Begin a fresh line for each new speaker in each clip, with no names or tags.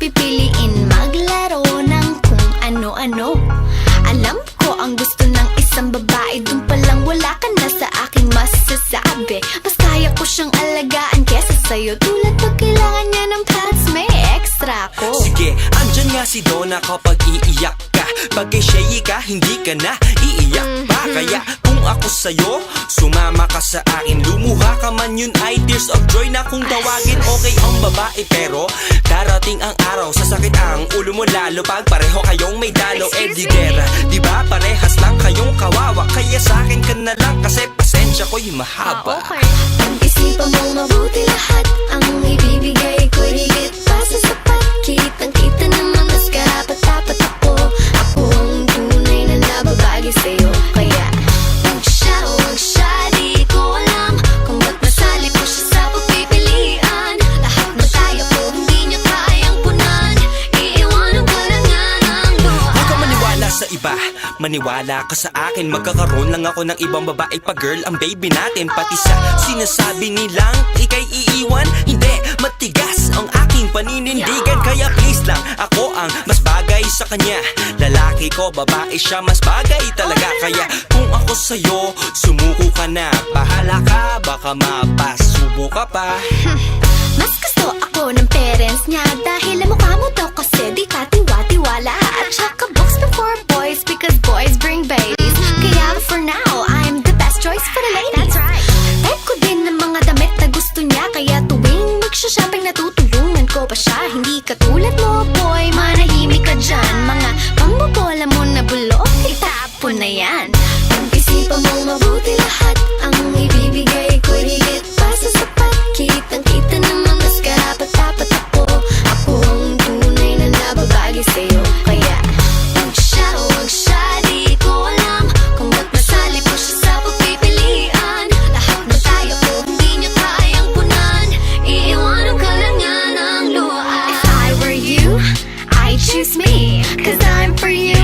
pipiliin maglaro ng kung ano-ano. Alam ko ang gusto ng isang babae, dun palang wala ka na sa aking masasabi. Mas kaya ko siyang alagaan kesa sa'yo. Tulad pag kailangan niya ng pads, may extra ko.
Sige, andyan nga si Donna kapag iiyak ka. Pag shady ka, hindi ka na iiyak pa. Kaya kung ako sa'yo, sumama ka sa akin. Lumuha ka man, yun ay tears of joy na kung tawagin. Okay ang babae pero darating ang araw, sasakit ang ulo mo lalo pag pareho kayong may dalo. Di gera, diba parehas lang kayong kawawa. Kaya sa'kin ka na lang kasi pasensya ko'y mahaba.
Okay. Pag-isipan mong mabuti lahat ang ibibigay ko, higit pa sa sapat. Kitang-kita naman mas karapat-dapat ako. Ako ang tunay na nababagi sa'yo. Kaya huwag siya, di ko alam kung ba't nasali ko siya sa pagpipilian. Lahat na tayo ko, hindi niya kayang punan. Iiwanan ka na nga ng luha.
Huwag ka maniwala sa iba, maniwala ka sa akin. Magkakaroon lang ako ng ibang babae pa girl, ang baby natin. Pati sa sinasabi nilang ika'y iiwan, hindi, matigas ang aking paninindigan. Kaya please lang, ako ang mas bagay sa kanya. Lalaki ko, babae siya, mas bagay talaga. Kaya kung ako sa'yo, sumuko ka na. Bahala ka, baka mapasubo ka pa.
Mas gusto ako ng parents niya dahil ang mukha mo daw kasi di ka tiwa-tiwala. At saka books before boys because boys bring babies. Kaya for now, I'm the best choice for the ladies. That's right. Type ko din ng mga damit na gusto niya. Kaya tuwing magsha-shopping natutulungan ko pa siya. Hindi katulad mo boy, manahimik ka dyan. Mga pambobola mo na bulok, itapon na yan. Pag-isipan mong mabuti lahat ang ibibigay ko, higit pa sa sapat. Kitang-kita naman mas karapat-dapat ako. Ako ang tunay na nababagi sa'yo. Kaya huwag siya, di ko alam kung ba't nasali ko siya sa pagpipilian. Lahat na tayo ko, hindi niya kayang punan. Iiwanan ka lang nga ng luha. If I were you, I'd choose me, cause I'm for you.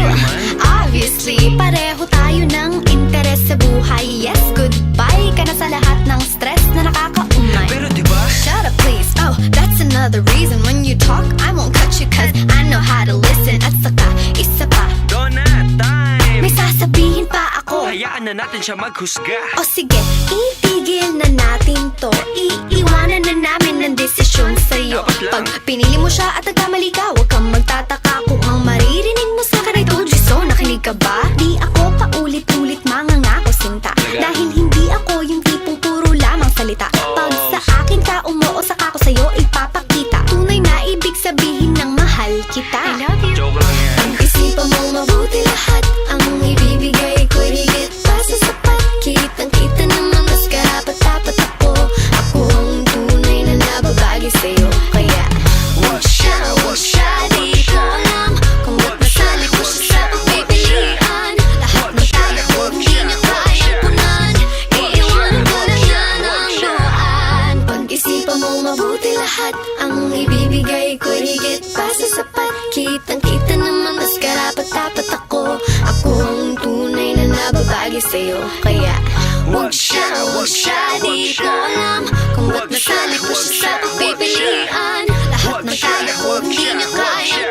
Obviously, pareho tayo ng interes sa buhay. Yes, goodbye ka na sa lahat ng stress na nakakaumay.
Pero diba,
Shut up please, oh, that's another reason when you talk, I won't cut you cause I know how to listen. At saka, isa pa,
Donna, time!
may sasabihin pa ako.
Hayaan na natin siya maghusga.
O sige, itigil na natin to. Iiwanan na namin ng desisyon sa'yo.
Dapat lang.
Pag pinili mo siya at nagkamali ka, huwag kang magtataka kung ang maririnig mo sa akin. I told you so, nakinig ka ba? Di ako paulit-ulit mangangako sinta. Dahil hindi ako yung tipong puro lamang salita. Pag sa akin ka umuo, saka ko sa'yo ipapakita. Tunay na ibig sabihin ng mahal kita. I love you.
Joke lang yan.
Pag-isipan mong mabuti lahat ang ibibigay ko, higit pa sa sapat. Kitang-kita naman mas karapat-dapat ako. Ako ang tunay na nababagi sa'yo. Kaya huwag siya, di ko alam kung ba't nasali ko siya sa pagpipilian. Lahat na tayo ko, hindi niya kayang punan. Iiwanan ka lang nga ng luhaan. Pag-isipan mong mabuti lahat ang ibibigay ko, higit pa sa sapat. Kitang-kita naman mas karapat-dapat ako. Ako ang tunay na nababagi sa'yo. Kaya huwag siya, di ko alam kung ba't nasali ko siya sa pagpipilian. Lahat ng tayo ko, hindi niya kayang